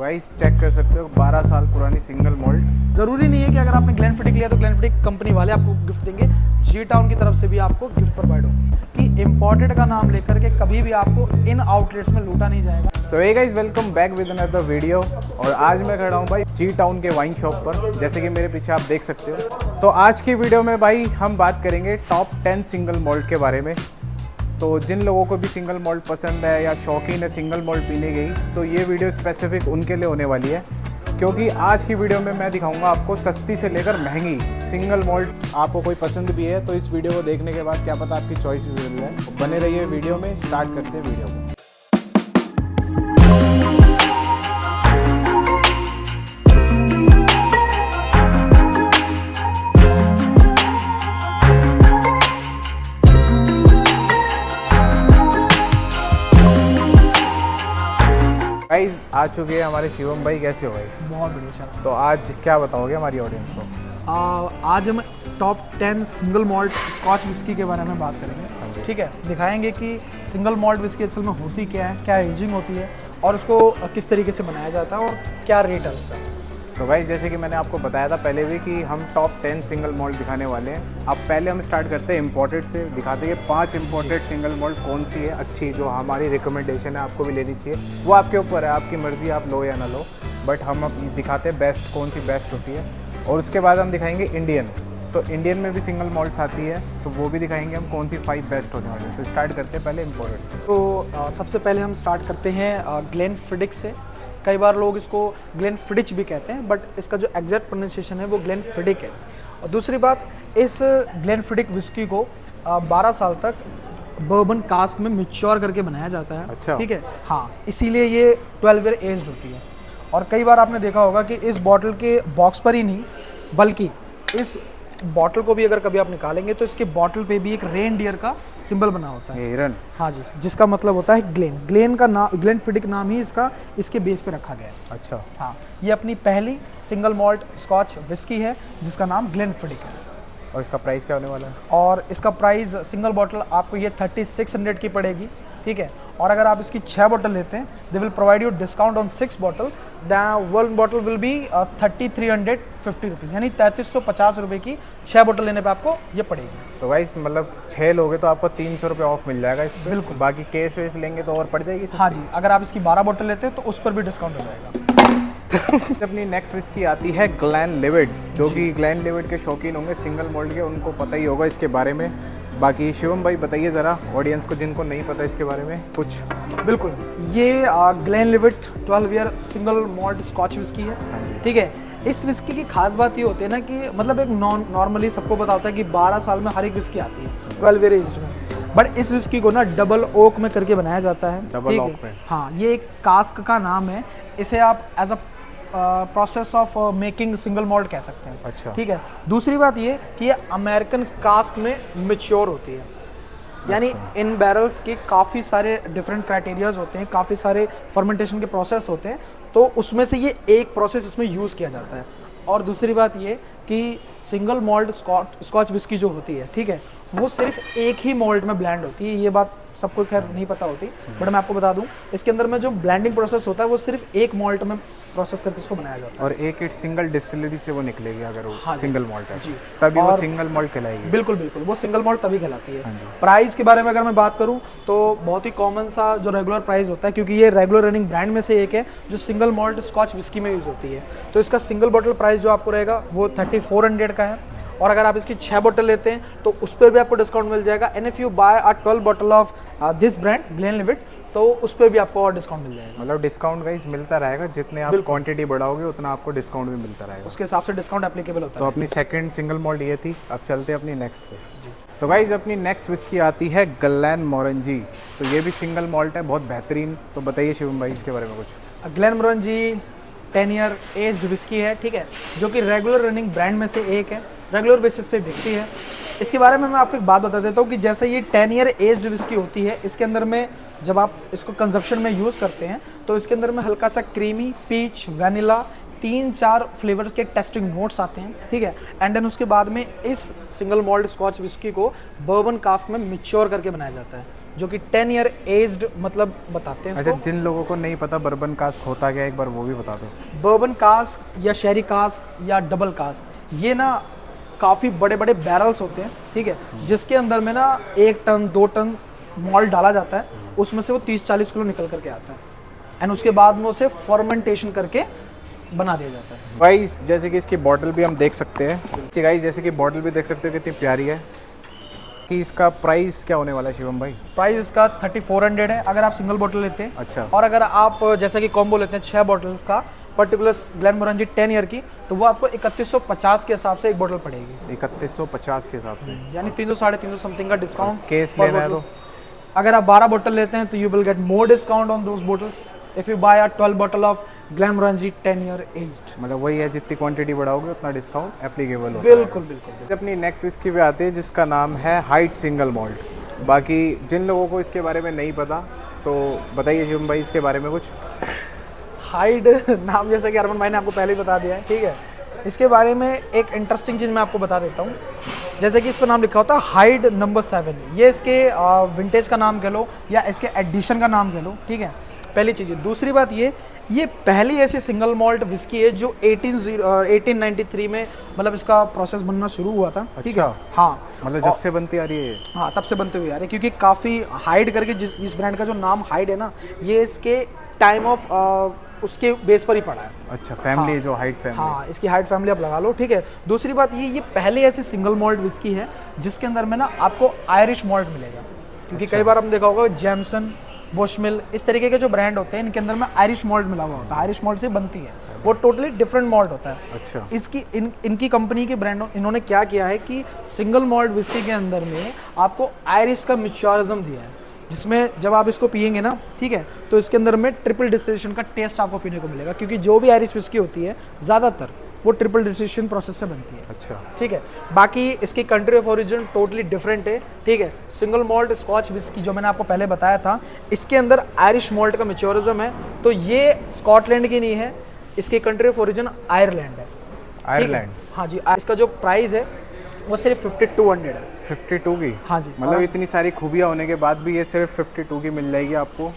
Guys check कर सकते हो 12 साल पुरानी सिंगल मॉल्ट। ज़रूरी नहीं है कि अगर आपने ग्लेनफिडिक लिया तो ग्लेनफिडिक कंपनी वाले आपको गिफ्ट देंगे, जी टाउन की तरफ से भी आपको गिफ्ट प्रोवाइड होगा कि इम्पोर्टेड का नाम लेकर के कभी भी आपको इन आउटलेट्स में लूटा नहीं जाएगा। So hey guys, welcome back with another video. और आज मैं खड़ा हूँ भाई जी टाउन के वाइन शॉप पर, जैसे कि मेरे पीछे आप देख सकते हो। तो आज की वीडियो में भाई हम बात करेंगे टॉप 10 सिंगल मॉल्ट के बारे में। तो जिन लोगों को भी सिंगल मॉल्ट पसंद है या शौकीन है सिंगल मॉल्ट पीने की, तो ये वीडियो स्पेसिफिक उनके लिए होने वाली है, क्योंकि आज की वीडियो में मैं दिखाऊंगा आपको सस्ती से लेकर महंगी सिंगल मॉल्ट। आपको कोई पसंद भी है तो इस वीडियो को देखने के बाद क्या पता आपकी चॉइस भी मिल जाए। तो बने रहिए वीडियो में, स्टार्ट करते हैं वीडियो को। गाइस आ चुके हैं हमारे शिवम भाई। कैसे हो भाई? बहुत बढ़िया सर। तो आज क्या बताओगे हमारी ऑडियंस को? आज हम top 10 single malt scotch whisky के बारे में बात करेंगे। ठीक है, दिखाएंगे कि सिंगल मॉल्ट विस्की असल में होती क्या है, क्या एजिंग होती है और उसको किस तरीके से बनाया जाता है और क्या रेट है उसका। तो गाइस जैसे कि मैंने आपको बताया था पहले भी कि हम टॉप 10 सिंगल मॉल्ट दिखाने वाले हैं। अब पहले हम स्टार्ट करते हैं इम्पोर्टेड से, दिखाते हैं 5 इम्पोर्टेड सिंगल मॉल्ट कौन सी है अच्छी, जो हमारी रिकमेंडेशन है, आपको भी लेनी चाहिए। वो आपके ऊपर है, आपकी मर्ज़ी, आप लो या ना लो, बट हम अब दिखाते हैं बेस्ट कौन सी बेस्ट होती है। और उसके बाद हम दिखाएंगे इंडियन। तो इंडियन में भी सिंगल मॉल्ट्स आती है, तो वो भी दिखाएंगे हम कौन सी 5 बेस्ट होने वाली है। तो स्टार्ट करते हैं पहले इम्पोर्टेड से। तो सबसे पहले हम स्टार्ट करते हैं ग्लेनफिडिक से। कई बार लोग इसको ग्लेनफिडिच भी कहते हैं, बट इसका जो एग्जैक्ट प्रोनाउंसिएशन है वो ग्लेनफिडिक है। और दूसरी बात, इस ग्लेनफिडिक विस्की को 12 साल तक बर्बन कास्क में मैच्योर करके बनाया जाता है। अच्छा। ठीक है, हाँ, इसीलिए ये 12 ईयर एज्ड होती है। और कई बार आपने देखा होगा कि इस बॉटल के बॉक्स पर ही नहीं, बल्कि इस बॉटल को भी अगर कभी आप निकालेंगे तो इसके बॉटल पे भी एक रेनडियर का सिंबल बना होता है। हिरन। हाँ जी, जिसका मतलब होता है ग्लेन। ग्लेन का नाम, ग्लेनफिडिक नाम ही इसके बेस पे रखा गया है। अच्छा। हाँ, ये अपनी पहली सिंगल मॉल्ट स्कॉच विस्की है जिसका नाम ग्लेनफिडिक है। और इसका प्राइस क्या होने वाला है? और इसका प्राइस सिंगल बॉटल आपको ये 3600 की पड़ेगी। ठीक है, और अगर आप इसकी 6 बोतल लेते हैं, they will provide you discount on 6 bottle. The 1 bottle will be 3350 rupees, यानी 3350 रुपये की 6 बोतल लेने पे आपको ये पड़ेगी। तो गाइस मतलब 6 लोगे तो आपको 300 रुपये ऑफ मिल जाएगा इस पे। बिल्कुल। बाकी केस वेस लेंगे तो और पड़ जाएगी सस्ती। हाँ जी, अगर आप इसकी 12 बोतल लेते हैं तो उस पर भी डिस्काउंट हो जाएगा। अपनी नेक्स्ट विस्की आती है ग्लेनलिवेट, जो कि ग्लेनलिवेट के शौकीन होंगे सिंगल मॉल्ट के, उनको पता ही होगा इसके बारे में। बाकी शिवम भाई बताइए ज़रा ऑडियंस को जिनको नहीं पता इसके बारे में कुछ। बिल्कुल, ये Glenlivet 12 year single malt scotch whisky है। ठीक है, इस विस्की की खास बात ये होती है ना कि मतलब एक नॉर्मली सबको पता होता है कि 12 साल में हर एक विस्की आती है 12 ईयर एज में, बट इस विस्की को ना डबल ओक में करके बनाया जाता है। डबल ओक में? हाँ, ये एक कास्क का नाम है। इसे आप as a process of making single malt कह सकते हैं। अच्छा। ठीक है, दूसरी बात ये कि ये अमेरिकन कास्क में मैच्योर होती है, यानी इन बैरल्स के काफ़ी सारे डिफरेंट क्राइटेरियाज होते हैं, काफ़ी सारे फर्मेंटेशन के प्रोसेस होते हैं, तो उसमें से ये एक प्रोसेस इसमें यूज़ किया जाता है। और दूसरी बात ये कि सिंगल मॉल्ट स्कॉच विस्की जो होती है, ठीक है, वो सिर्फ एक ही मॉल्ट में ब्लेंड होती है। ये बात सबको खैर नहीं पता होती, बट मैं आपको बता दूं, इसके अंदर में जो ब्लेंडिंग प्रोसेस होता है वो सिर्फ एक मॉल्ट में प्रोसेस करके इसको बनाया जाता है। और एक सिंगल डिस्टिलरी से वो निकलेगी अगर वो हाँ सिंगल मॉल्ट है जी, तभी वो सिंगल मॉल्ट कहलाएगी। बिल्कुल बिल्कुल, वो सिंगल मॉल्ट तभी कहलाती है। प्राइस के बारे में अगर मैं बात करूं तो बहुत ही कॉमन सा जो रेगुलर प्राइस होता है, क्योंकि ये रेगुलर रनिंग ब्रांड में से एक है जो सिंगल मॉल्ट स्कॉच विस्की में यूज़ होती है। तो इसका सिंगल बॉटल प्राइस जो आपको रहेगा वो 3400 का है। और अगर आप इसकी 6 बोतल लेते हैं तो उस पर भी आपको डिस्काउंट मिल जाएगा। And if you buy a 12 bottle of this brand Glenlivet, तो उस पर भी आपको और डिस्काउंट मिल जाएगा। मतलब डिस्काउंट गाइस मिलता रहेगा, जितने आप क्वांटिटी बढ़ाओगे उतना आपको डिस्काउंट भी मिलता रहेगा, उसके हिसाब से डिस्काउंट एप्लीकेबल होता है। तो अपनी सेकंड सिंगल मॉल्ट ये थी। अब चलते हैं अपनी नेक्स्ट पे जी। तो गाइस अपनी नेक्स्ट विस्की आती है ग्लेनमोरंजी। तो ये भी सिंगल मॉल्ट है, बहुत बेहतरीन। तो बताइए शिवम भाई इसके बारे में कुछ। ग्लेनमोरंजी 10 ईयर एज्ड विस्की है, ठीक है, जो कि रेगुलर रनिंग ब्रांड में से एक है, रेगुलर बेसिस पे बिकती है। इसके बारे में मैं आपको एक बात बता देता हूँ कि जैसे ये 10 ईयर एज्ड विस्की होती है, इसके अंदर में जब आप इसको कंजप्शन में यूज़ करते हैं तो इसके अंदर में हल्का सा क्रीमी, पीच, वैनिला, 3-4 फ्लेवर्स के टेस्टिंग नोट्स आते हैं। ठीक है, एंड देन उसके बाद में इस सिंगल मॉल्ट स्कॉच विस्की को बर्बन कास्क में मैच्योर करके बनाया जाता है। जो कि 10 ईयर एज्ड मतलब बताते हैं अच्छा, इसको। जिन लोगों को नहीं पता बर्बन कास्क होता क्या, एक बार वो भी बता दो। बर्बन कास्क या शेरी कास्क या डबल कास्क, ये ना काफ़ी बड़े बड़े बैरल्स होते हैं, ठीक है, जिसके अंदर में ना 1 टन 2 टन मॉल्ट डाला जाता है, उसमें से वो 30-40 किलो निकल करके आता है, एंड उसके बाद में उसे फर्मेंटेशन करके बना दिया जाता है। गाइस जैसे कि इसकी बॉटल भी हम देख सकते हैं कि गाइस जैसे कि बॉटल भी देख सकते हो कितनी प्यारी है। कि इसका प्राइस क्या होने वाला है शिवम भाई? प्राइस इसका 3400 है अगर आप सिंगल बॉटल लेते हैं। अच्छा। और अगर आप जैसा कि कॉम्बो लेते हैं 6 बॉटल्स का पर्टिकुलर ग्लेनमोरंजी 10 ईयर की, तो वो आपको 3150 के हिसाब से एक बॉटल पड़ेगी। 3150 के हिसाब से, यानी 300-350 समथिंग का डिस्काउंट। केस per लेना है bottle। तो अगर आप 12 बॉटल लेते हैं तो you will get more discount on those bottles if you buy a 12 bottle of Glenmorangie 10 year aged. मतलब वही है, जितनी क्वांटिटी बढ़ाओगे उतना डिस्काउंट एप्लीकेबल होता बिल्कुल बिल्कुल। है। अपनी नेक्स्ट विस्की पे आते हैं जिसका नाम है हाइट सिंगल मॉल्ट। बाकी जिन लोगों को इसके बारे में नहीं पता तो बताइए शिवम भाई इसके बारे में कुछ। हाइड नाम जैसा कि अरमान भाई ने आपको पहले ही बता दिया है, ठीक है। इसके बारे में एक इंटरेस्टिंग चीज़ मैं आपको बता देता हूँ। जैसे कि इस पर नाम लिखा होता है हाइड नंबर 7, ये इसके विंटेज का नाम कह लो या इसके एडिशन का नाम कह लो, ठीक है, पहली चीज़। दूसरी बात ये पहली ऐसी सिंगल मॉल्ट विस्की है जो 1893 में मतलब इसका प्रोसेस बनना शुरू हुआ था, ठीक है। अच्छा। हाँ, मतलब जब से बनती आ रही है ये? हाँ, तब से बनते हुए आ रहे हैं, क्योंकि काफ़ी हाइड करके इस ब्रांड का जो नाम हाइड है ना, ये इसके टाइम ऑफ उसके बेस पर ही पड़ा है। अच्छा, फैमिली हाँ, जो हाइट फैमिली। हाँ, इसकी हाइट फैमिली आप लगा लो, ठीक है। दूसरी बात ये पहले ऐसी सिंगल मॉल्ट विस्की है जिसके अंदर में ना आपको आयरिश मॉल्ट मिलेगा, क्योंकि अच्छा। कई बार हमने देखा होगा जेमसन, बुशमिल, इस तरीके के जो ब्रांड होते हैं इनके अंदर में आयरिश मॉल्ट मिला हुआ होता है, आयरिश मॉल्ट से बनती है, वो टोटली डिफरेंट मॉल्ट होता है। अच्छा। इनकी कंपनी के ब्रांडों इन्होंने क्या किया है कि सिंगल मॉल्ट विस्की के अंदर में आपको आयरिश का मैच्योरिज्म दिया है, जिसमें जब आप इसको पियेंगे ना, ठीक है, तो इसके अंदर में ट्रिपल डिस्टिलेशन का टेस्ट आपको पीने को मिलेगा, क्योंकि जो भी आयरिश विस्की होती है ज़्यादातर वो ट्रिपल डिस्टिलेशन प्रोसेस से बनती है। अच्छा। ठीक है। बाकी इसकी country of origin totally different है, ठीक है। सिंगल मॉल्ट स्कॉच विस्की जो मैंने आपको पहले बताया था, इसके अंदर आयरिश मॉल्ट का मैच्योरिज्म है, तो ये स्कॉटलैंड की नहीं है, इसकी कंट्री ऑफ ओरिजिन आयरलैंड है। आयरलैंड? हाँ जी। इसका जो प्राइस है वो सिर्फ 5200 है। 52 की? हाँ जी। मतलब इतनी सारी खूबियाँ होने के बाद भी ये सिर्फ 52 की मिल जाएगी आपको,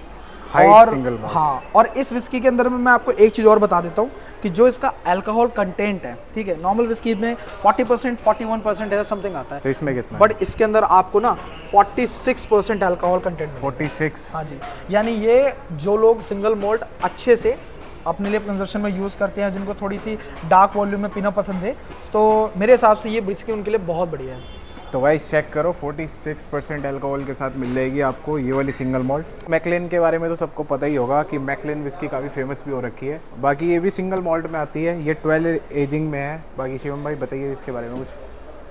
और सिंगल मॉल्ट। हाँ, और इस विस्की के अंदर में मैं आपको एक चीज़ और बता देता हूँ कि जो इसका अल्कोहल कंटेंट है, ठीक है, नॉर्मल विस्की में 40% 41% ऐसा समथिंग आता है, तो इसमें कितना? बट इसके अंदर आपको ना 46% अल्कोहल कंटेंट 46? हाँ जी। यानी ये जो लोग सिंगल मॉल्ट अच्छे से अपने लिए कंजप्शन में यूज़ करते हैं, जिनको थोड़ी सी डार्क वॉल्यूम में पीना पसंद है, तो मेरे हिसाब से ये विस्की उनके लिए बहुत बढ़िया है। तो गाइस चेक करो, 46% अल्कोहल के साथ मिल जाएगी आपको ये वाली सिंगल मॉल्ट। मैकलेन के बारे में तो सबको पता ही होगा कि मैकलेन विस्की काफ़ी फेमस भी हो रखी है, बाकी ये भी सिंगल मॉल्ट में आती है, ये 12 एजिंग में है। बाकी शिवम भाई बताइए इसके बारे में कुछ।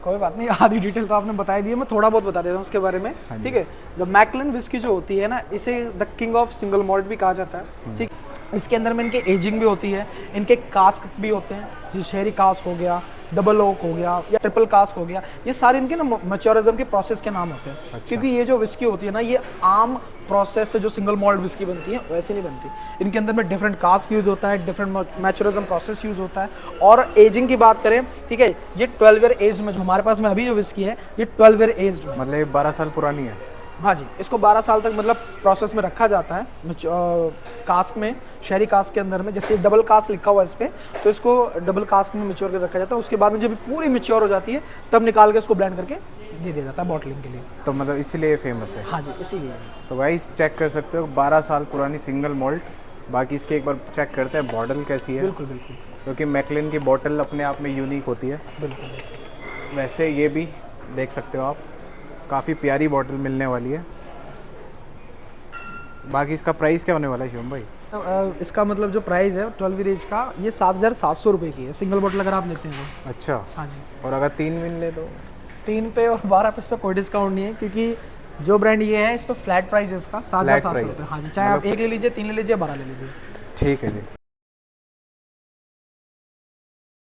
कोई बात नहीं, आधी डिटेल तो आपने बता दी है, मैं थोड़ा बहुत बता देता हूँ उसके बारे में, ठीक है। द मैकलेन विस्की जो होती है ना, इसे the king of single malt भी कहा जाता है, ठीक। इसके अंदर में इनके एजिंग भी होती है, इनके कास्क भी होते हैं, जैसे शेरी कास्क हो गया, डबल ओक हो गया या ट्रिपल कास्क हो गया, ये सारे इनके ना मैच्योरिज्म के प्रोसेस के नाम होते हैं। अच्छा। क्योंकि ये जो विस्की होती है ना, ये आम प्रोसेस से जो सिंगल मॉल्ट विस्की बनती है वैसे नहीं बनती, इनके अंदर में डिफरेंट कास्क यूज़ होता है, डिफरेंट मैच्योरिज्म प्रोसेस यूज़ होता है। और एजिंग की बात करें, ठीक है, ये 12 ईयर एज में जो हमारे पास में अभी जो विस्की है, ये 12 ईयर एज में, मतलब ये 12 साल पुरानी है? हाँ जी। इसको 12 साल तक मतलब प्रोसेस में रखा जाता है कास्क में, शहरी कास्क के अंदर में, जैसे डबल कास्क लिखा हुआ है इस पे, तो इसको डबल कास्क में मैच्योर कर रखा जाता है। उसके बाद में जब पूरी मैच्योर हो जाती है तब निकाल के इसको ब्लेंड करके दे दिया जाता है बॉटलिंग के लिए। तो मतलब इसीलिए फेमस है? हाँ जी, इसीलिए। तो गाइस चेक कर सकते हो, 12 साल पुरानी सिंगल मॉल्ट। बाकी इसके एक बार चेक करते हैं बॉटल कैसी है। बिल्कुल बिल्कुल, क्योंकि मैकलेन की बॉटल अपने आप में यूनिक होती है। बिल्कुल। वैसे ये भी देख सकते हो आप, काफ़ी प्यारी बॉटल मिलने वाली है। बाकी इसका प्राइस क्या होने वाला है शिवम भाई? इसका मतलब जो प्राइस है 12 ईयर एज का, ये 7700 रुपये की है, सिंगल बॉटल अगर आप लेते हैं तो। अच्छा। हाँ जी। और अगर 3 मिल ले तो? 3 पे और 12 पे इस पर कोई डिस्काउंट नहीं है, क्योंकि जो ब्रांड ये है इस पर फ्लैट प्राइस है इसका 7700 रुपये। हाँ जी, चाहे आप 1 ले लीजिए, 3 ले लीजिए, 12 ले लीजिए। ठीक है जी।